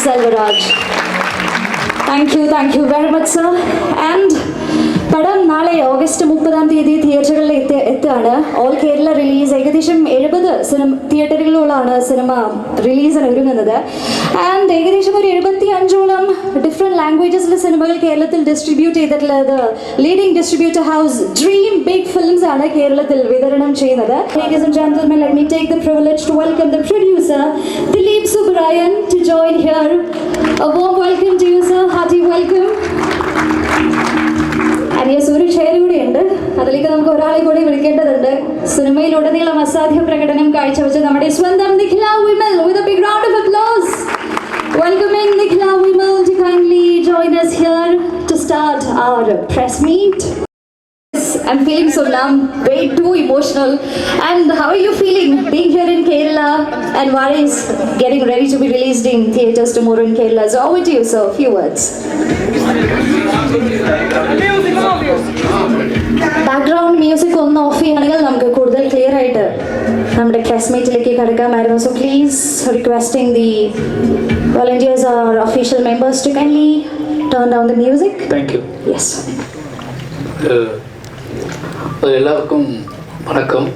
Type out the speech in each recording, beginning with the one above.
Selvaraj. Thank you very much, sir. And പടം നാളെ August 30 തിയേറ്ററുകളിൽ എത്തുകയാണ്. All Kerala release. ഏകദേശം 70 തിയേറ്ററുകളിലാണ് സിനിമ റിലീസിന് ഒരുങ്ങുന്നത്. ആൻഡ് ഏകദേശം ഒരു 75ഓളം ഡിഫറെൻറ്റ് ലാംഗ്വേജസിലെ സിനിമകൾ കേരളത്തിൽ ഡിസ്ട്രിബ്യൂട്ട് ചെയ്തിട്ടുള്ളത് leading distributor house Dream Big Films ആണ് കേരളത്തിൽ വിതരണം ചെയ്യുന്നത്. Ladies and gentlemen, let me take the privilege to welcome the producer Dilip Subramanian to join here. A warm welcome to you, sir. Hearty welcome. ഒരു share കൂടിയുണ്ട്, അതിലേക്ക് നമുക്ക് ഒരാളെ കൂടി വിളിക്കേണ്ടതുണ്ട്. സിനിമയിലുടനീളം അസാധ്യ പ്രകടനം കാഴ്ചവെച്ച നമ്മുടെ സ്വന്തം Nikhila Vimal. With a big round of applause, welcoming Nikhila Vimal to kindly join us here to start our press meet. I'm feeling so numb, way too emotional. And how are you feeling being here in Kerala and Vare is getting ready to be released in theatres tomorrow in Kerala? So over to you, sir. A few words. Background music ഒന്ന് off ചെയ്യുകയാണെങ്കിൽ നമുക്ക് കൂടുതൽ clear ആയിട്ട് നമ്മുടെ press മീറ്റിലേക്ക് കടക്കാമായിരുന്നു. So please requesting the volunteers or official members to kindly turn down the music. Thank you. Yes. எல்லாருக்கும் வணக்கம்.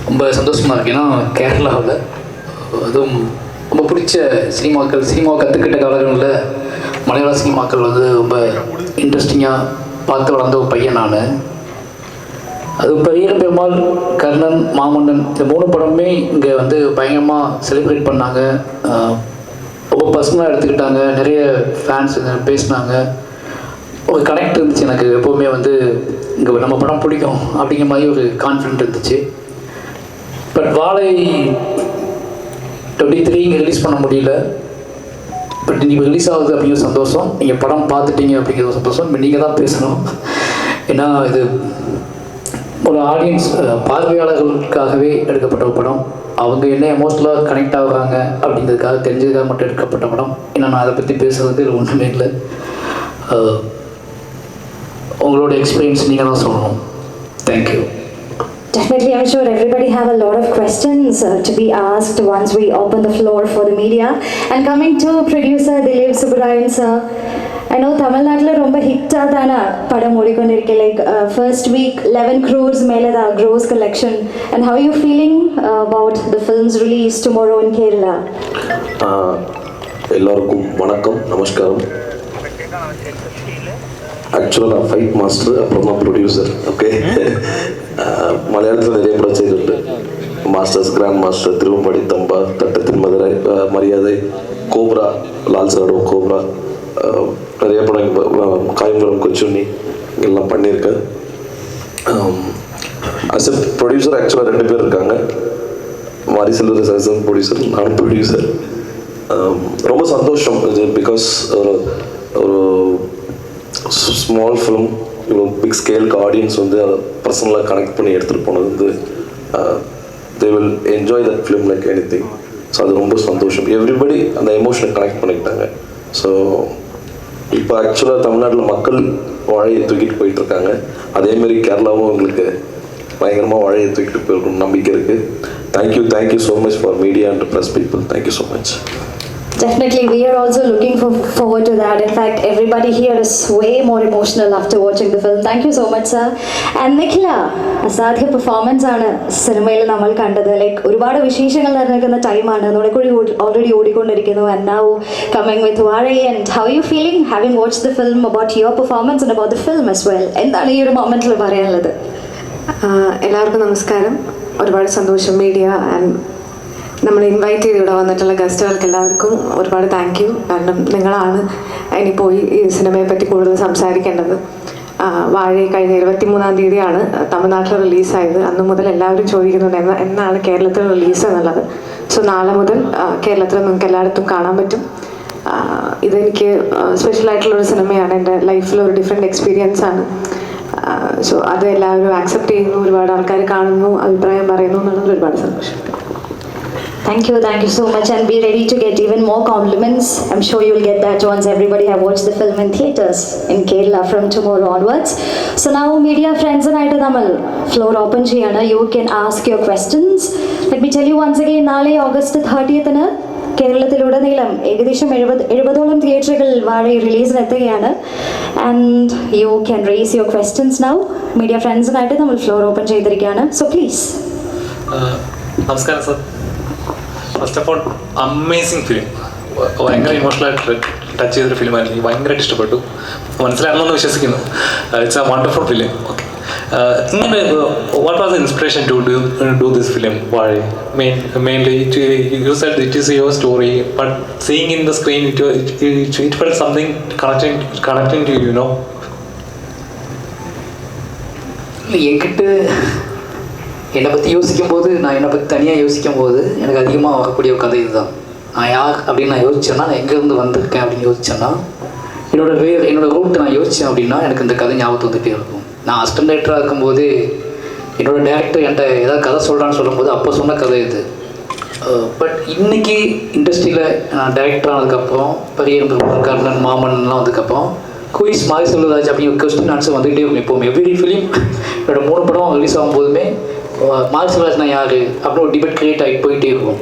ரொம்ப சந்தோஷமாக இருக்கு. ஏன்னா கேரளாவில் அதுவும் ரொம்ப பிடிச்ச சினிமாவை கற்றுக்கிட்ட காலங்களில் மலையாள சினிமாக்கள் வந்து ரொம்ப இன்ட்ரெஸ்டிங்காக பார்த்து வளர்ந்த ஒரு பையன் நான். அது பெரியன் பெருமாள், கர்ணன், மாமன்னன் இந்த 3 படமுமே இங்கே வந்து பயங்கரமாக செலிப்ரேட் பண்ணாங்க. ரொம்ப பர்சனலாக எடுத்துக்கிட்டாங்க. நிறைய ஃபேன்ஸ் பேசினாங்க. ஒரு கனெக்ட் இருந்துச்சு எனக்கு. எப்போவுமே வந்து இங்கே நம்ம படம் பிடிக்கும் அப்படிங்கிற மாதிரி ஒரு கான்ஃபிடென்ட் இருந்துச்சு. பட் வாழை 23 இங்கே ரிலீஸ் பண்ண முடியல. பட் நீங்கள் ரிலீஸ் ஆகுது அப்படிங்கிற சந்தோஷம். நீங்கள் படம் பார்த்துட்டீங்க அப்படிங்கிற ஒரு சந்தோஷம். இப்போ நீங்கள் தான் பேசணும். ஏன்னா இது ஒரு ஆடியன்ஸ் பார்வையாளர்களுக்காகவே எடுக்கப்பட்ட ஒரு படம். அவங்க என்ன எமோஷனலாக கனெக்ட் ஆகுறாங்க அப்படிங்கிறதுக்காக தெரிஞ்சதுக்காக மட்டும் எடுக்கப்பட்ட படம். ஏன்னா நான் அதை பற்றி பேசுகிறதுக்கு இது ஒன்றுமே இல்லை. உங்களோட எக்ஸ்பீரியன்ஸ் நீங்கள் தான் சொல்லணும். Thank you. Definitely, I'm sure everybody have a lot of questions to be asked once we open the floor for the media. And coming to producer Dilip Subramanian, sir, I know Tamil Nadu romba hit adana padam odikondirike, like first week 11 crores mele da gross collection. And how are you feeling about the film's release tomorrow in Kerala? எல்லாருக்கும் வணக்கம், நமஸ்காரம். ஆக்சுவலாக நான் fight master, அப்புறம் தான் producer. Okay, மலையாளத்தில் நிறைய படம் செய்திട്ടുണ്ട്. Masters, grand master, Thiruvambadi, Thamba, தட்டத்தின் மதுரை, மரியாதை, கோப்ரா, லால் சரடோ, கோப்ரா, நிறைய படம், காயங்குளம், கொச்சுண்ணி எல்லாம் பண்ணியிருக்கேன். அஸ் எ ப்ரொடியூசர் ஆக்சுவலாக 2 பேர் இருக்காங்க. மாரி செல்வராஜ் சார் ப்ரொடியூசர், நான் ப்ரொடியூசர். ரொம்ப சந்தோஷம் இது. பிகாஸ் ஒரு ஸ்மால் ஃபிலிம் இவ்வளோ பிக் ஸ்கேலுக்கு ஆடியன்ஸ் வந்து அதை பர்சனலாக கனெக்ட் பண்ணி எடுத்துகிட்டு போனது வந்து they will enjoy that film like any thing. So அது ரொம்ப சந்தோஷம். எவ்ரிபடி அந்த எமோஷனை கனெக்ட் பண்ணிக்கிட்டாங்க. ஸோ இப்போ ஆக்சுவலாக தமிழ்நாட்டில் மக்கள் வாழையை தூக்கிட்டு போயிட்டுருக்காங்க. அதேமாரி கேரளாவும் உங்களுக்கு பயங்கரமாக வாழையை தூக்கிட்டு போயிருக்கணும் நம்பிக்கை இருக்குது. Thank you so much for media and press people. Thank you so much. Definitely, we are also looking forward to that. In fact, everybody here is way more emotional after watching the film. Thank you so much, sir. And Nikhila, asadhya performance ആണ് സിനിമയിൽ നമ്മൾ കണ്ടത്. Like ഒരുപാട് വിശേഷങ്ങൾ നടക്കുന്ന ടൈമാണ്. നമ്മുടെ already ഓടിക്കൊണ്ടിരിക്കുന്നു. And now coming with Vare. And how are you feeling having watched the film, about your performance and about the film as well? എന്താണ് ഈ ഒരു മൊമെന്റിൽ പറയാനുള്ളത്? എല്ലാവർക്കും നമസ്കാരം. ഒരുപാട് സന്തോഷം. മീഡിയ ആൻഡ് നമ്മൾ ഇൻവൈറ്റ് ചെയ്ത് ഇവിടെ വന്നിട്ടുള്ള ഗസ്റ്റുകൾക്ക് എല്ലാവർക്കും ഒരുപാട് താങ്ക് യു. കാരണം നിങ്ങളാണ് ഇനിയിപ്പോൾ ഈ സിനിമയെ പറ്റി കൂടുതൽ സംസാരിക്കേണ്ടത്. വാഴ കഴിഞ്ഞ 23-ാം തീയതിയാണ് തമിഴ്നാട്ടിൽ റിലീസായത്. അന്ന് മുതൽ എല്ലാവരും ചോദിക്കുന്നുണ്ട് എന്നാണ് കേരളത്തിൽ റിലീസ് എന്നുള്ളത്. സോ നാളെ മുതൽ കേരളത്തിൽ നിങ്ങൾക്ക് എല്ലായിടത്തും കാണാൻ പറ്റും. ഇതെനിക്ക് സ്പെഷ്യലായിട്ടുള്ളൊരു സിനിമയാണ്. എൻ്റെ ലൈഫിലൊരു ഡിഫറെൻറ്റ് എക്സ്പീരിയൻസ് ആണ്. സോ അത് എല്ലാവരും ആക്സെപ്റ്റ് ചെയ്യുന്നു, ഒരുപാട് ആൾക്കാർ കാണുന്നു, അഭിപ്രായം പറയുന്നു എന്നുള്ളത് ഒരുപാട് സന്തോഷം. Thank you so much, and be ready to get even more compliments. I'm sure you'll get that once everybody have watched the film in theaters in Kerala from tomorrow onwards. So now, media friends and I namal floor open cheyana. You can ask your questions. Let me tell you once again, നാളെ August 30th കേരളത്തിലുടനീളം ഏകദേശം 70ഓളം തിയേറ്ററുകളിൽ വാഴ റിലീസിന് എത്തുകയാണ്. And you can raise your questions now. Media ഫ്രണ്ട്സിനായിട്ട് നമ്മൾ floor open ചെയ്തിരിക്കുകയാണ്. So please. നമസ്കാരം sir. First of all amazing film, ഭയങ്കര ഇമോഷണലായിട്ട് ടച്ച് ചെയ്തൊരു ഫിലിമായിരുന്നു. എനിക്ക് ഭയങ്കരമായിട്ട് ഇഷ്ടപ്പെട്ടു. മനസ്സിലാണെന്ന് വിശ്വസിക്കുന്നു. It's a wonderful film. Okay, ഇങ്ങനെ what was the inspiration to do this film? Why mainly you said it is your story, but seeing in the screen it felt something connecting to you know. என்கிட்ட என்னை பற்றி யோசிக்கும் போது, நான் என்னை பற்றி தனியாக யோசிக்கும் போது எனக்கு அதிகமாக வரக்கூடிய ஒரு கதை இதுதான். நான் யார் அப்படின்னு நான் யோசிச்சேன்னா, நான் எங்கேருந்து வந்திருக்கேன் அப்படின்னு யோசிச்சேன்னா, என்னோட ரூட் நான் யோசித்தேன் அப்படின்னா எனக்கு இந்த கதை ஞாபகத்து வந்துகிட்டே இருக்கும். நான் அசிஸ்டன்ட் டைரக்டராக இருக்கும்போது என்னோடய டேரக்டர் என்கிட்ட ஏதாவது கதை சொல்கிறான்னு சொல்லும்போது அப்போ சொன்ன கதை இது. பட் இன்றைக்கி இண்டஸ்ட்ரியில் நான் டைரக்டர் ஆனதுக்கப்புறம், பெரிய கர்ணன், மாமன்லாம் வந்ததுக்கப்புறம் குயிஸ் மாரி செல்வராஜ் அப்படிங்கிற கொஸ்டின் ஆன்சர் வந்துகிட்டே இருக்கும். எப்போவும் எவ்ரி ஃபிலிம் என்னோட 3 படம் ரிலீஸ் ஆகும்போதுமே மாரி செல்வராஜ்னா யார் அப்படின்னு ஒரு டிபேட் க்ரியேட் ஆகிட்டு போயிட்டே இருக்கும்.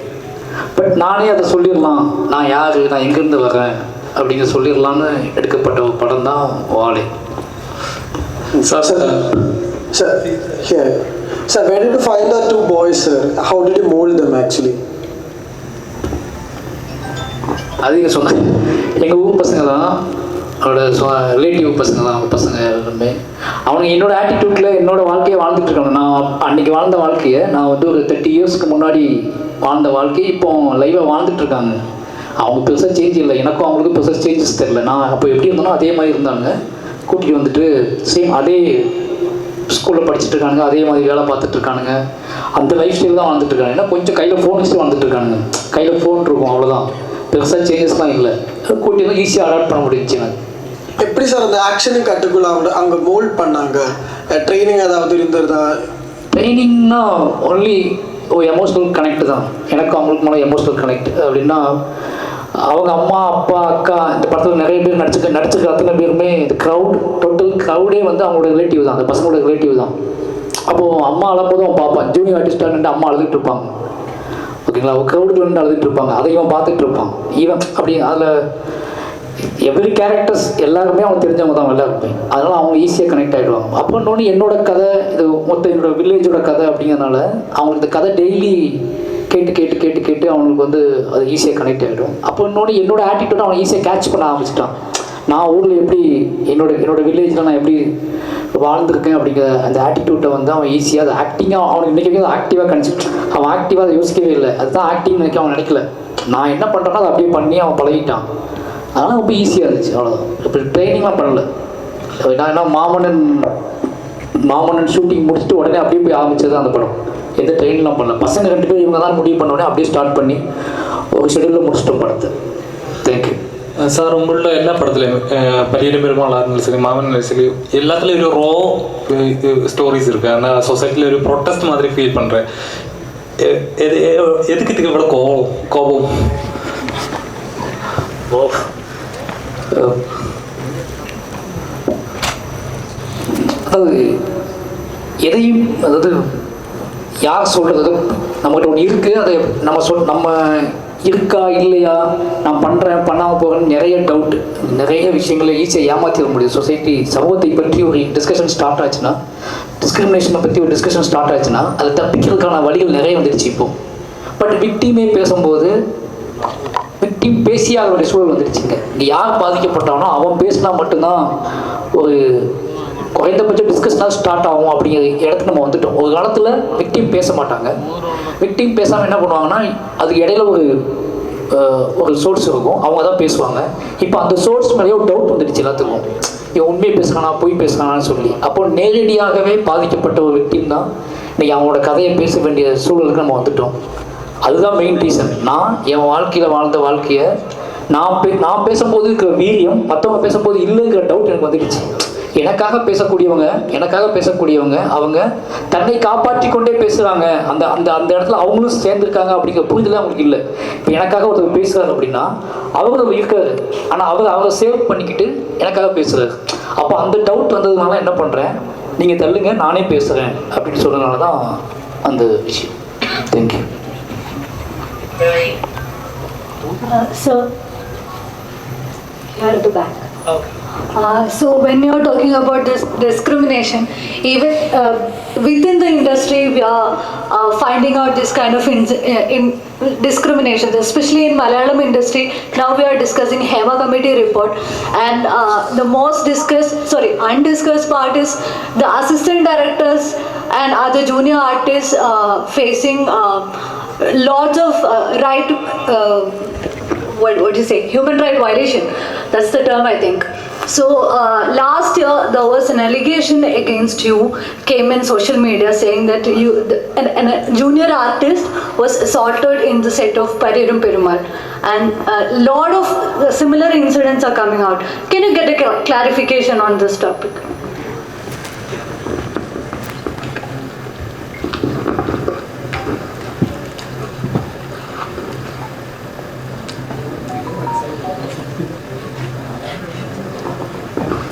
பட் நானே அதை சொல்லிடலாம், நான் யார், நான் எங்கேருந்து வரேன் அப்படிங்கிற சொல்லிடலான்னு எடுக்கப்பட்ட ஒரு படம் தான் வாழை. Sir, where did you find the 2 boys, sir? How did you mold them actually? அதிக சொன்ன எங்கள் ஊர் பசங்க தான், அவனோட ரிலேட்டிவ் பசங்க தான். அவங்க பசங்க எல்லாருமே அவனுங்க என்னோடய ஆட்டிடியூட்டில் என்னோடய வாழ்க்கையை வாழ்ந்துட்டு இருக்காங்க. நான் அன்றைக்கி வாழ்ந்த வாழ்க்கையை, நான் வந்து ஒரு 30 இயர்ஸ்க்கு முன்னாடி வாழ்ந்த வாழ்க்கையை இப்போ லைவாக வாழ்ந்துட்டு இருக்காங்க. அவங்க பெருசாக சேஞ்ச் இல்லை, எனக்கும் அவங்களுக்கும் பெருசாக சேஞ்சஸ் தெரில. நான் அப்போ எப்படி இருந்தனோ அதே மாதிரி இருந்தாங்க. கூட்டிகிட்டு வந்துட்டு சேம் அதே ஸ்கூலில் படிச்சுட்டு இருக்கானுங்க, அதே மாதிரி வேலை பார்த்துட்டு இருக்கானுங்க. அந்த லைஃப் ஸ்டைல் தான் வாழ்ந்துட்டு இருக்காங்க. ஏன்னா கொஞ்சம் கையில் ஃபோன் வச்சுட்டு வாழ்ந்துட்டு இருக்கானுங்க. கையில் ஃபோன் இருக்கும், அவ்வளோதான். பெருசாக சேஞ்சஸ்லாம் இல்லை. கூட்டி வந்து ஈஸியாக அடாப்ட் பண்ண முடிஞ்சுச்சு எனக்கு. எப்படி சார் அந்த ஆக்ஷனும் கட்டுக்குள்ள அங்கே மோல்ட் பண்ணாங்க? ட்ரைனிங் ஏதாவது இருந்ததா? ட்ரைனிங்னா ஒன்லி ஒரு எமோஷ்னல் கனெக்ட் தான். எனக்கும் அவங்களுக்கு மேலே எமோஷ்னல் கனெக்ட் அப்படின்னா, அவங்க அம்மா, அப்பா, அக்கா, இந்த படத்தில் நிறைய பேர் நடிச்சிருக்க அத்தனை பேருமே இந்த டோட்டல் க்ரௌடே வந்து அவங்களோட ரிலேட்டிவ் தான், அந்த பசங்களோட ரிலேட்டிவ் தான். அப்போது அம்மா அழும்போதும் அவன் பார்ப்பான், ஜூனியர் ஆர்டிஸ்டாக நின்று அம்மா அழுதுட்டு இருப்பாங்க. ஓகேங்களா, அவள் க்ரௌடில் நின்று அழுதுட்டு இருப்பாங்க, அதையும் பார்த்துட்டு இருப்பான். ஈவன் அப்படி அதில் எவ்ரி கேரக்டர்ஸ் எல்லாருமே அவங்க தெரிஞ்சவங்க தான் எல்லாருமே. அதனால் அவங்க ஈஸியாக கனெக்ட் ஆகிடுவாங்க. அப்போ இன்னொன்று என்னோட கதை இது மொத்தம் என்னோடய வில்லேஜோட கதை அப்படிங்கிறதுனால அவங்களுக்கு இந்த கதை டெய்லி கேட்டு அவங்களுக்கு வந்து அது ஈஸியாக கனெக்ட் ஆகிடும். அப்போ இன்னொன்று என்னோடய ஆட்டிடியூட் அவன் ஈஸியாக கேட்ச் பண்ண ஆரம்பிச்சிட்டான். நான் ஊரில் எப்படி என்னோட வில்லேஜில் நான் எப்படி வாழ்ந்திருக்கேன் அப்படிங்கிற அந்த ஆட்டிடியூட்டை வந்து அவன் ஈஸியாக அதை ஆக்டிங்காக அவனுக்கு இன்றைக்கி அதை ஆக்டிவாக கணிச்சிட்டு அவன் ஆக்டிவாக அதை யோசிக்கவே இல்லை. அதுதான் ஆக்டிங் நினைக்க அவன் நினைக்கல. நான் என்ன பண்ணுறேன்னா அதை அப்படியே பண்ணி அவன் பழகிட்டான். அதனால் ரொம்ப ஈஸியாக இருந்துச்சு, அவ்வளோதான். இப்போ ட்ரைனிங்லாம் பண்ணலை. நான் என்ன மாமன்னன் ஷூட்டிங் முடிச்சுட்டு உடனே அப்படியே போய் ஆரம்பிச்சது அந்த படம். எந்த ட்ரெயின்லாம் பண்ணல. பசங்க 2 பேர் இவங்க தான் முடிவு பண்ண உடனே அப்படியே ஸ்டார்ட் பண்ணி ஒரு ஷெடியூலில் முடிச்சிட்டோம் படத்தை. Thank you sir. உங்களோட எல்லா படத்துலையும் பரியன பெருமாளாக இருந்தாலும் சரி, மாமன் சரி, எல்லாத்துலேயும் ஒரு ரோ ஸ்டோரிஸ் இருக்குது. அந்த சொசைட்டியில் ஒரு ப்ரொட்டஸ்ட் மாதிரி ஃபீல் பண்ணுறேன். எதுக்கு இதுக்கு இவ்வளோ கோபம்? அதாவது எதையும், அதாவது யார் சொல்கிறது, நம்மகிட்ட ஒன்று இருக்குது, அதை நம்ம இருக்கா இல்லையா, நான் பண்ணுறேன் பண்ணாமல் போகிறேன்னு நிறைய டவுட், நிறைய விஷயங்களை ஈஸியாக ஏமாற்றிட முடியும். சொசைட்டி சமூகத்தை பற்றி ஒரு டிஸ்கஷன் ஸ்டார்ட் ஆச்சுன்னா, டிஸ்கிரிமினேஷனை பற்றி ஒரு டிஸ்கஷன் ஸ்டார்ட் ஆச்சுன்னா அதை தப்பிக்கிறதுக்கான வழிகள் நிறைய வந்துடுச்சு இப்போ. பட் விக்டிமே பேசும்போது விக்டிம் பேசிய அவருடைய சூழல் வந்துடுச்சுங்க. இங்கே யார் பாதிக்கப்பட்டானோ அவன் பேசினா மட்டும்தான் ஒரு குறைந்தபட்ச டிஸ்கஷனாக ஸ்டார்ட் ஆகும் அப்படிங்கிற இடத்துக்கு நம்ம வந்துட்டோம். ஒரு காலத்தில் விக்டிம் பேச மாட்டாங்க. விக்டிம் பேசாமல் என்ன பண்ணுவாங்கன்னா, அதுக்கு இடையில ஒரு சோர்ஸ் இருக்கும், அவங்க தான் பேசுவாங்க. இப்போ அந்த சோர்ஸ் மேலேயே ஒரு டவுட் வந்துடுச்சு எல்லாத்துக்கும், இவன் உண்மையை பேசுகிறானா பொய் பேசுகிறானான்னு சொல்லி. அப்போ நேரடியாகவே பாதிக்கப்பட்ட ஒரு விக்டிம் தான் இன்றைக்கி அவனோட கதையை பேச வேண்டிய சூழலுக்கு நம்ம வந்துட்டோம். அதுதான் மெயின் ரீசன். நான் என் வாழ்க்கையில் வாழ்ந்த வாழ்க்கையை நான் பேசும்போது இருக்கிற வீரியம் மற்றவங்க பேசும்போது இல்லைங்கிற டவுட் எனக்கு வந்துடுச்சு. எனக்காக பேசக்கூடியவங்க அவங்க தன்னை காப்பாற்றி கொண்டே பேசுகிறாங்க. அந்த அந்த அந்த இடத்துல அவங்களும் சேர்ந்துருக்காங்க அப்படிங்கிற புரிதல் அவங்களுக்கு இல்லை. இப்போ எனக்காக ஒருத்தர் பேசுகிறாரு அப்படின்னா அவர் இருக்காரு, ஆனால் அவரை சேவ் பண்ணிக்கிட்டு எனக்காக பேசுகிறாரு. அப்போ அந்த டவுட் வந்ததுனால என்ன பண்ணுறேன், நீங்கள் தள்ளுங்க நானே பேசுகிறேன் அப்படின்னு சொன்னதுனால தான் அந்த விஷயம். Thank you. So, you are at the back. So when you are talking about this discrimination, even within the industry, we are finding out this kind of in discrimination, especially in Malayalam industry. Now we are discussing Hema Committee report, and the most undiscussed part is the assistant directors and other junior artists facing lots of what do you say, human right violation. That's the term, I think. So last year there was an allegation against you came in social media saying that a junior artist was assaulted in the set of Parirum Perumal, and a lot of similar incidents are coming out. Can you get a clarification on this topic?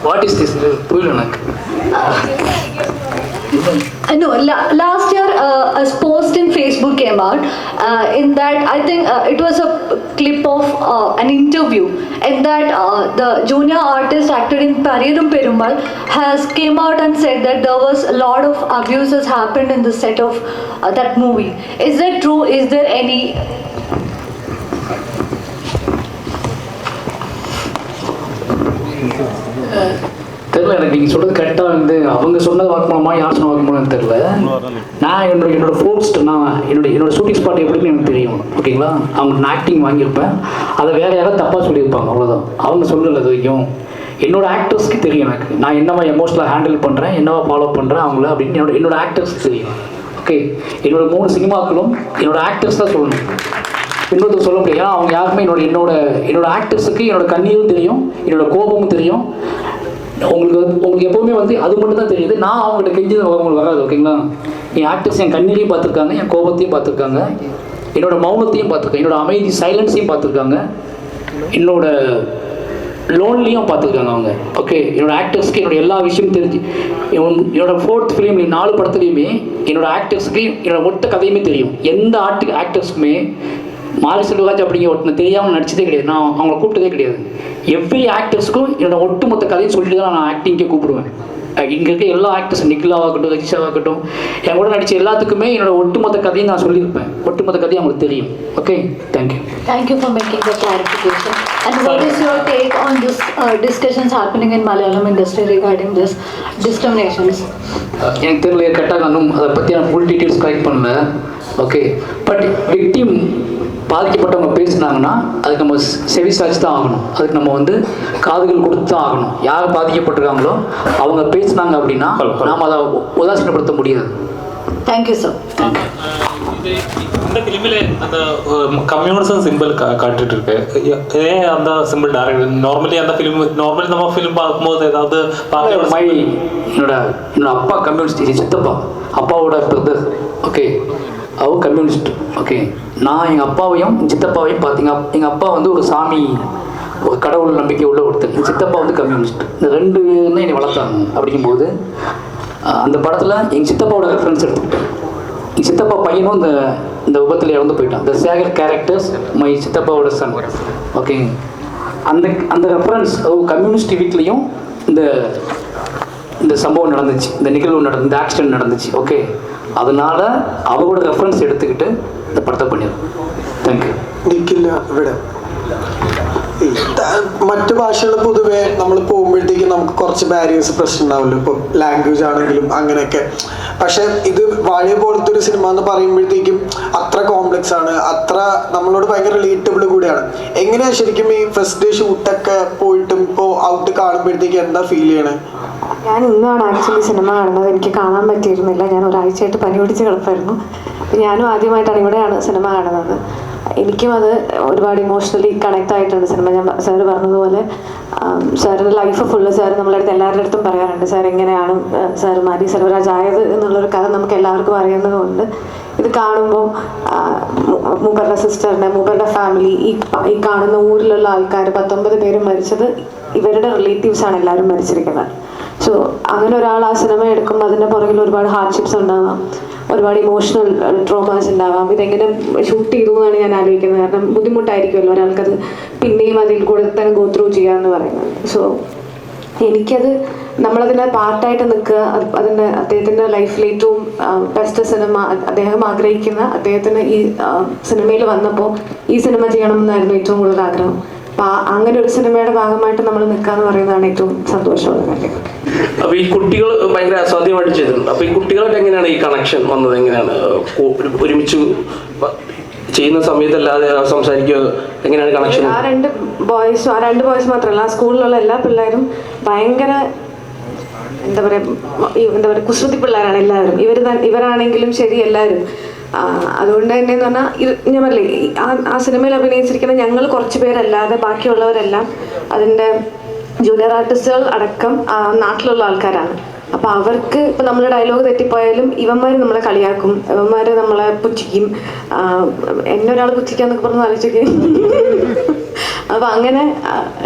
What is this? புரியல எனக்கு. No, last year a post in Facebook came out. In that, I think it was a clip of an interview. In that, the junior artist acted in Parirum Perumal has came out and said that there was a lot of abuses happened in the set of that movie. Is that true? Is there any? தெரியல எனக்கு. நீங்கள் சொல்கிறது கரெக்டாக வந்து அவங்க சொன்னது வாக்குமூலமாக யார் சொன்ன வாக்குமூலம் தெரியல. நான் என்னோட போஸ்ட் என்னோட ஷூட்டிங் ஸ்பாட் எப்படின்னு எனக்கு தெரியும். ஓகேங்களா, அவங்க நான் ஆக்டிங் வாங்கியிருப்பேன், அதை வேறு யாராவது தப்பாக சொல்லியிருப்பாங்க, அவ்வளோதான். அவங்க சொல்லலை அது வரைக்கும். என்னோட ஆக்டர்ஸ்க்கு தெரியும் எனக்கு, நான் என்னவா எமோஷனலாக ஹேண்டில் பண்ணுறேன், என்னவா ஃபாலோ பண்ணுறேன் அவங்கள அப்படின்னு என்னோட ஆக்டர்ஸ்க்கு தெரியும். ஓகே, என்னோட 3 சினிமாக்களும் என்னோட ஆக்டர்ஸ் தான் சொல்லணும், இன்னொருத்தர் சொல்ல முடியாது. ஏன்னா அவங்க யாருமே என்னோட ஆக்டர்ஸுக்கு என்னோட கண்ணீரும் தெரியும், என்னோட கோபமும் தெரியும். உங்களுக்கு எப்போவுமே வந்து அது மட்டும் தான் தெரியுது. நான் அவங்கள்ட்ட கெஞ்சது அவங்களுக்கு வராது. ஓகேங்களா, என் ஆக்டர்ஸ் என் கண்ணீரையும் பார்த்துருக்காங்க, என் கோபத்தையும் பார்த்துருக்காங்க, என்னோட மௌனத்தையும் பார்த்துருக்காங்க, என்னோட அமைதி சைலன்ஸையும் பார்த்துருக்காங்க, என்னோட லோன்லியும் பார்த்துருக்காங்க அவங்க. ஓகே, என்னோட ஆக்டர்ஸ்க்கு என்னோட எல்லா விஷயமும் தெரிஞ்சு என்னோட 4th ஃபிலிம் 4 படத்துலையுமே என்னோட ஆக்டர்ஸுக்கு என்னோட மொத்த கதையுமே தெரியும். எந்த ஆக்டர்ஸுக்குமே மாரி செல்வராஜ் அப்படிங்கிற ஒருத்தனை தெரியாமல் நடிச்சதே கிடையாது, நான் அவங்கள கூப்பிட்டதே கிடையாது. எவ்ரி ஆக்டர்ஸுக்கும் என்னோட ஒட்டுமொத்த கதையும் சொல்லிட்டு தான் நான் ஆக்டிங்கே கூப்பிடுவேன். இங்கே இருக்க எல்லா ஆக்டர்ஸ், நிக்கிலாவாகட்டும், ரஜிஷாவாகட்டும், என் கூட நடித்த எல்லாத்துக்குமே என்னோட ஒட்டுமொத்த கதையும் நான் சொல்லியிருப்பேன். ஒட்டுமொத்த கதையும் அவங்களுக்கு தெரியும். Okay, thank you. Thank you for making the clarification. And what is your take on this discussions happening in Malayalam industry regarding this discriminations? எனக்கு தெரியல, கரெக்டாக இன்னும் அதை பற்றி நான் ஃபுல் டீட்டெயில்ஸ் கலெக்ட் பண்ணல. ஓகே, பட் விக்டிம் பாதிக்கப்பட்டவங்க பேசுனாங்கன்னா அதுக்கு நம்ம செவி சாய்ச்சி தான் ஆகணும், அதுக்கு நம்ம வந்து காதுகள் கொடுத்து தான் ஆகணும். யார் பாதிக்கப்பட்டிருக்காங்களோ அவங்க பேசுனாங்க அப்படின்னா நாம் அதை உதாசீனப்படுத்த முடியாது. Thank you sir. தேங்க்யூ. இந்த ஃபிலிமில் அந்த கம்யூனிசம் சிம்பிள் காட்டிட்டு இருக்கு. ஏன் அந்த சிம்பிள் டேரக்ட் நார்மலி அந்த நம்ம ஃபிலிம் பார்க்கும்போது ஏதாவது என்னோட அப்பா கம்யூனிஸ்ட், சித்தப்பா அப்பாவோட பிரதர். ஓகே, அவர் கம்யூனிஸ்ட். ஓகே, நான் எங்கள் அப்பாவையும் சித்தப்பாவையும் பார்த்தீங்க, எங்கள் அப்பா வந்து ஒரு சாமி, ஒரு கடவுள் நம்பிக்கை உள்ள ஒருத்தர், எங்கள் சித்தப்பா வந்து கம்யூனிஸ்ட். இந்த 2 பேரும் தான் என்னை வளர்த்தாங்க. அப்படிங்கும்போது அந்த படத்தில் எங்கள் சித்தப்பாவோட ரெஃபரன்ஸ் எடுத்துக்கிட்டேன். எங்கள் சித்தப்பா பையனும் இந்த விபத்தில் இறந்து போயிட்டான். இந்த சேகர் கேரக்டர்ஸ் மை சித்தப்பாவோட சன். ஓகே, அந்த ரெஃபரன்ஸ் கம்யூனிஸ்ட் வீட்லேயும் இந்த சம்பவம் நடந்துச்சு, இந்த நிகழ்வு இந்த ஆக்சிடென்ட் நடந்துச்சு. ஓகே, அதனால் அவரோட ரெஃபரன்ஸ் எடுத்துக்கிட்டு இந்த പടത്തെ പണിയാണ്. Thank you. നിൽക്കില്ല ഇവിടെ. മറ്റു ഭാഷകൾ പൊതുവെ നമ്മൾ പോകുമ്പോഴത്തേക്കും നമുക്ക് കുറച്ച് ബാരിയേഴ്സ് പ്രശ്നം ഉണ്ടാവില്ല, ഇപ്പോൾ ലാംഗ്വേജ് ആണെങ്കിലും അങ്ങനെയൊക്കെ. പക്ഷെ ഇത് വാഴയെ പോലത്തെ ഒരു സിനിമ എന്ന് പറയുമ്പോഴത്തേക്കും അത്ര കോംപ്ലക്സ് ആണ്, അത്ര നമ്മളോട് ഭയങ്കര റിലേറ്റബിൾ കൂടിയാണ്. എങ്ങനെയാണ് ശരിക്കും ഈ ഫസ്റ്റ് ഡേ ഷൂട്ടൊക്കെ പോയിട്ടും ഇപ്പോൾ ഔട്ട് കാണുമ്പോഴത്തേക്കും എന്താ ഫീൽ ചെയ്യണേ? ഞാൻ ഇന്നാണ് ആക്ച്വലി സിനിമ കാണുന്നത്. എനിക്ക് കാണാൻ പറ്റിയിരുന്നില്ല, ഞാൻ ഒരാഴ്ചയായിട്ട് പനി പിടിച്ച് കിടപ്പായിരുന്നു. ഞാനും ആദ്യമായിട്ടാണ് ഇവിടെയാണ് സിനിമ കാണുന്നത്. എനിക്കും അത് ഒരുപാട് ഇമോഷണലി കണക്ട് ആയിട്ടുണ്ട് സിനിമ. ഞാൻ സാറ് പറഞ്ഞതുപോലെ സാറിൻ്റെ ലൈഫ് ഫുള്ള് സാർ നമ്മളുടെ അടുത്ത് എല്ലാവരുടെ അടുത്തും പറയാറുണ്ട്, സാർ എങ്ങനെയാണ് സാർ മാരി സെൽവരാജ് ആയത് എന്നുള്ളൊരു കഥ നമുക്ക് എല്ലാവർക്കും അറിയുന്നതുകൊണ്ട് ഇത് കാണുമ്പോൾ മൂപ്പരുടെ സിസ്റ്ററിനെ, മൂപ്പരുടെ ഫാമിലി, ഈ കാണുന്ന ഊരിലുള്ള ആൾക്കാർ 19 പേരും മരിച്ചത് ഇവരുടെ റിലേറ്റീവ്സാണ് എല്ലാവരും മരിച്ചിരിക്കുന്നത്. സോ അങ്ങനെ ഒരാൾ ആ സിനിമ എടുക്കുമ്പോൾ അതിൻ്റെ പുറകിൽ ഒരുപാട് ഹാർഡ്ഷിപ്സ് ഉണ്ടാവാം, ഒരുപാട് ഇമോഷണൽ ട്രോമാസ് ഉണ്ടാവാം. ഇതെങ്ങനെ ഷൂട്ട് ചെയ്തു എന്നാണ് ഞാൻ ആലോചിക്കുന്നത്. കാരണം ബുദ്ധിമുട്ടായിരിക്കുമല്ലോ ഒരാൾക്കത് പിന്നെയും അതിൽ കൂടെ തന്നെ ഗോ ത്രൂ ചെയ്യാന്ന് പറയുന്നത്. സോ എനിക്കത് നമ്മളതിൻ്റെ പാർട്ടായിട്ട് നിൽക്കുക, അതിൻ്റെ അദ്ദേഹത്തിൻ്റെ ലൈഫിൽ ഏറ്റവും ബെസ്റ്റ് സിനിമ അദ്ദേഹം ആഗ്രഹിക്കുന്ന, അദ്ദേഹത്തിന് ഈ സിനിമയിൽ വന്നപ്പോൾ ഈ സിനിമ ചെയ്യണമെന്നായിരുന്നു ഏറ്റവും കൂടുതൽ ആഗ്രഹം. അപ്പം അങ്ങനെ ഒരു സിനിമയുടെ ഭാഗമായിട്ട് നമ്മൾ നിൽക്കുക എന്ന് പറയുന്നതാണ് ഏറ്റവും സന്തോഷമുള്ള കാര്യം. അപ്പൊ ഈ കുട്ടികൾ ഭയങ്കര അസാധ്യമായിട്ട് ചെയ്തിട്ടുണ്ട്. അപ്പൊ ഈ കുട്ടികളൊക്കെ എങ്ങനെയാണ് ഈ കണക്ഷൻ വന്നത്? എങ്ങനെയാണ് ഒരുമിച്ച് ചെയ്യുന്ന സമയത്തല്ലാതെ സംസാരിക്കുക, എങ്ങനെയാണ് കണക്ഷൻ? ആ രണ്ട് ബോയ്സ് മാത്രമല്ല, ആ സ്കൂളിലുള്ള എല്ലാ പിള്ളേരും ഭയങ്കര എന്താ പറയുക കുസൃതി പിള്ളേരാണ് എല്ലാവരും. ഇവരാണെങ്കിലും ശരി എല്ലാവരും. അതുകൊണ്ട് തന്നെ എന്ന് പറഞ്ഞാൽ ഞാൻ പറയില്ലേ, ആ സിനിമയിൽ അഭിനയിച്ചിരിക്കുന്ന ഞങ്ങൾ കുറച്ച് പേരല്ലാതെ ബാക്കിയുള്ളവരെല്ലാം അതിൻ്റെ ജൂനിയർ ആർട്ടിസ്റ്റുകൾ അടക്കം നാട്ടിലുള്ള ആൾക്കാരാണ്. അപ്പോൾ അവർക്ക് ഇപ്പം നമ്മൾ ഡയലോഗ് തെറ്റിപ്പോയാലും ഇവന്മാർ നമ്മളെ കളിയാക്കും, ഇവന്മാർ നമ്മളെ പുച്ഛിക്കും. എന്നെ ഒരാൾ പുച്ഛിക്കാന്നൊക്കെ പറഞ്ഞ് ആലോചിക്കും. അപ്പം അങ്ങനെ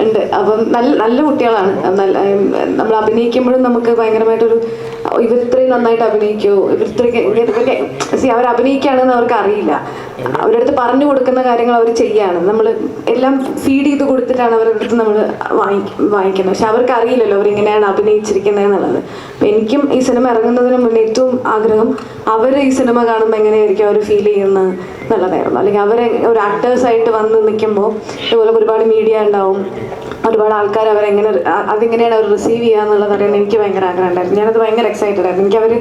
ഉണ്ട്. അപ്പം നല്ല കുട്ടികളാണ്. നമ്മൾ അഭിനയിക്കുമ്പോഴും നമുക്ക് ഭയങ്കരമായിട്ടൊരു ഇവരിത്രയും നന്നായിട്ട് അഭിനയിക്കുമോ, ഇവരൊക്കെ അവർ അഭിനയിക്കുകയാണെന്ന് അവർക്ക് അറിയില്ല. അവരുടെ അടുത്ത് പറഞ്ഞു കൊടുക്കുന്ന കാര്യങ്ങൾ അവർ ചെയ്യാണ്. നമ്മൾ എല്ലാം ഫീഡ് ചെയ്ത് കൊടുത്തിട്ടാണ് അവരുടെ അടുത്ത് നമ്മൾ വാങ്ങിക്കുന്നത്. പക്ഷെ അവർക്ക് അറിയില്ലല്ലോ അവരിങ്ങനെയാണ് അഭിനയിച്ചിരിക്കുന്നത് എന്നുള്ളത്. അപ്പം എനിക്കും ഈ സിനിമ ഇറങ്ങുന്നതിന് മുന്നേ ഏറ്റവും ആഗ്രഹം അവർ ഈ സിനിമ കാണുമ്പോൾ എങ്ങനെയായിരിക്കും അവർ ഫീൽ ചെയ്യുന്നത് എന്നുള്ളതായിരുന്നു. അല്ലെങ്കിൽ അവരെ ഒരു ആക്ടേഴ്സായിട്ട് വന്ന് നിൽക്കുമ്പോൾ ഇതുപോലെ ഒരുപാട് മീഡിയ ഉണ്ടാവും, ഒരുപാട് ആൾക്കാർ അവരെങ്ങനെ അതെങ്ങനെയാണ് അവർ റിസീവ് ചെയ്യുക എന്നുള്ളത് അറിയാൻ എനിക്ക് ഭയങ്കര ആഗ്രഹം ഉണ്ടായിരുന്നു. ഞാനത് ഭയങ്കര എക്സൈറ്റഡ് ആയിരുന്നു. എനിക്ക് അവർ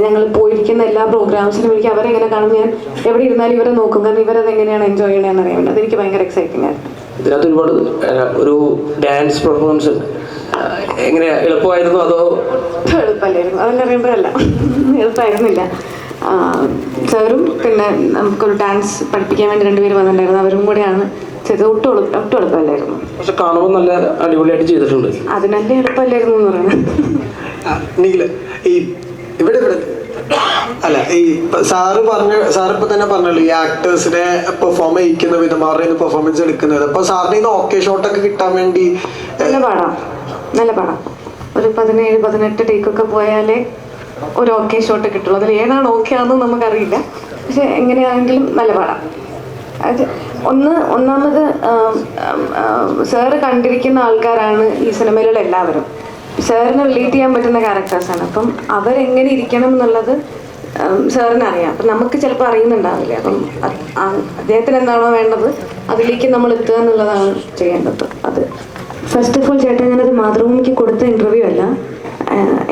ഞങ്ങൾ പോയിരിക്കുന്ന എല്ലാ പ്രോഗ്രാംസിനും എനിക്ക് അവരെങ്ങനെ കാണും, ഞാൻ എവിടെ ഇരുന്നാലും ഇവരെ നോക്കും. കാരണം ഇവരത് എങ്ങനെയാണ് എൻജോയ് ചെയ്യണമെന്ന് അറിയാൻ വേണ്ടി അതെനിക്ക് ഭയങ്കര എക്സൈറ്റിംഗ് ആയിരുന്നു. ഇതിനകത്ത് ഒരുപാട് ഒരു ഡാൻസ് പെർഫോമൻസ് എങ്ങനെ എളുപ്പമായിരുന്നു അതോ? എളുപ്പമല്ലായിരുന്നു, അതെല്ലാം അറിയുമ്പോഴല്ല എളുപ്പമായിരുന്നില്ല. സാറും പിന്നെ നമുക്കൊരു ഡാൻസ് പഠിപ്പിക്കാൻ വേണ്ടി 2 പേര് വന്നിട്ടുണ്ടായിരുന്നു, അവരും കൂടെയാണ് ചെയ്തത്. ഒട്ടും എളുപ്പമല്ലായിരുന്നു. പക്ഷെ കാണുമ്പോൾ നല്ല അടിപൊളിയായിട്ട് ചെയ്തിട്ടുണ്ട്. അതിനെല്ലാം എളുപ്പമല്ലായിരുന്നു എന്ന് പറയുന്നത്. ഈ ഇവിടെ അല്ല, ഈ സാറിപ്പോ തന്നെ പറഞ്ഞല്ലോ ഈ ആക്ടേഴ്സിനെ പെർഫോം ചെയ്യിക്കുന്ന വിധം, അവരുടെ പെർഫോമൻസ് എടുക്കുന്നത്. അപ്പൊ സാറിന് ഇത് ഓക്കെ ഷോട്ടൊക്കെ കിട്ടാൻ വേണ്ടി നല്ല പാടാം ഒരു 17-18 ടേക്കൊക്കെ പോയാലേ ഒരു ഓക്കെ ഷോട്ട് കിട്ടുള്ളൂ. അതിൽ ഏതാണ് ഓക്കെ ആണെന്ന് നമുക്കറിയില്ല. പക്ഷെ എങ്ങനെയാണെങ്കിലും നല്ല പാടാം. അത് ഒന്നാമത് സാറ് കണ്ടിരിക്കുന്ന ആൾക്കാരാണ് ഈ സിനിമയിലുള്ള എല്ലാവരും. സാറിന് റിലേറ്റ് ചെയ്യാൻ പറ്റുന്ന ക്യാരക്ടേഴ്സാണ്. അപ്പം അവരെങ്ങനെ ഇരിക്കണം എന്നുള്ളത് സാറിന് അറിയാം. അപ്പം നമുക്ക് ചിലപ്പോൾ അറിയുന്നുണ്ടാവില്ല. അപ്പം അദ്ദേഹത്തിന് എന്താണോ വേണ്ടത് അതിലേക്ക് നമ്മൾ എത്തുക എന്നുള്ളതാണ് ചെയ്യേണ്ടത്. അത് ഫസ്റ്റ് ഓഫ് ഓൾ ചേട്ടാ, ഞാനത് മാതൃഭൂമിക്ക് കൊടുത്ത ഇൻ്റർവ്യൂ അല്ല.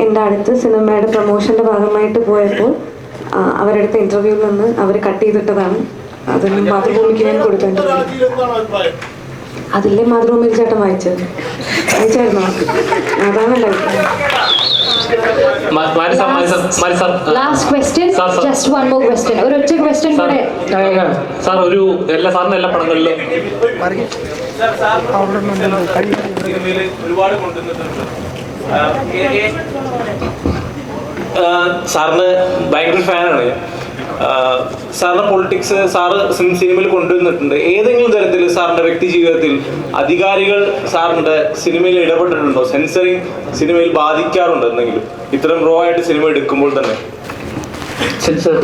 എൻ്റെ അടുത്ത് സിനിമയുടെ പ്രൊമോഷൻ്റെ ഭാഗമായിട്ട് പോയപ്പോൾ അവരെടുത്ത ഇൻ്റർവ്യൂവിൽ നിന്ന് അവർ കട്ട് ചെയ്തിട്ടതാണ്. അതൊന്നും മാതൃഭൂമിക്ക് ഞാൻ കൊടുത്ത ഇൻ്റർവ്യൂ. അതില്ലേ മാതൃഭൂമിയിൽ ചേട്ടൻ വായിച്ചായിരുന്നോ? അതാണല്ലോ. Last question, just one more question, ഒരു ഒറ്റ ക്വസ്റ്റ്യൻ കൂടെ. സാർ ഒരു സാറിന് എല്ലാ പടങ്ങളിലും ഒരുപാട് കൊണ്ടുവന്നിട്ടുണ്ട്. സാറിന് ഭയങ്കര ഫാനാണ് ഞാൻ. സാറിന്റെ പൊളിറ്റിക്സ് സാറ് സിനിമയിൽ കൊണ്ടുവന്നിട്ടുണ്ട്. ഏതെങ്കിലും തരത്തിൽ സാറിന്റെ വ്യക്തി ജീവിതത്തിൽ അധികാരികൾ സാറിന്റെ സിനിമയിൽ ഇടപെട്ടിട്ടുണ്ടോ? സെൻസറിങ് സിനിമയിൽ ബാധിക്കാറുണ്ടോ എന്തെങ്കിലും? ഇത്രയും റോ ആയിട്ട് സിനിമ എടുക്കുമ്പോൾ തന്നെ സെൻസർ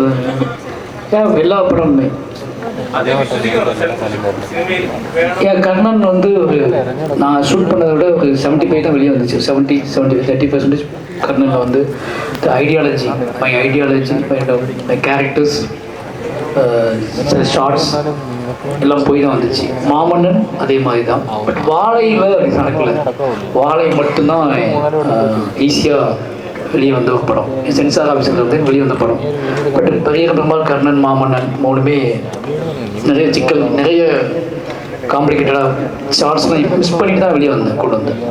எல்லா படமுமே கர்ணன் வந்து ஒரு நான் ஷூட் பண்ணதை விட ஒரு 75 தான் வெளியே வந்துச்சு. 30% கர்ணனில் வந்து ஐடியாலஜி, மை கேரக்டர்ஸ், சில ஷார்ட்ஸ் எல்லாம் போய் தான் வந்துச்சு. மாமன்னன் அதே மாதிரி தான். பட் வாழையில் நடக்கல. வாழை மட்டும்தான் ஈஸியாக வெளியே வந்த ஒரு படம். சென்சார் ஆஃபீஸில் வந்து வெளியே வந்த படம். பட் பெரிய பெருமாள், கர்ணன், மாமன்னன் 3மே நிறைய சிக்கல், நிறைய காம்ப்ளிகேட்டடாக ஷார்ட்ஸ்லாம் மிஸ் பண்ணிட்டு தான் வெளியே கொண்டு வந்தேன்.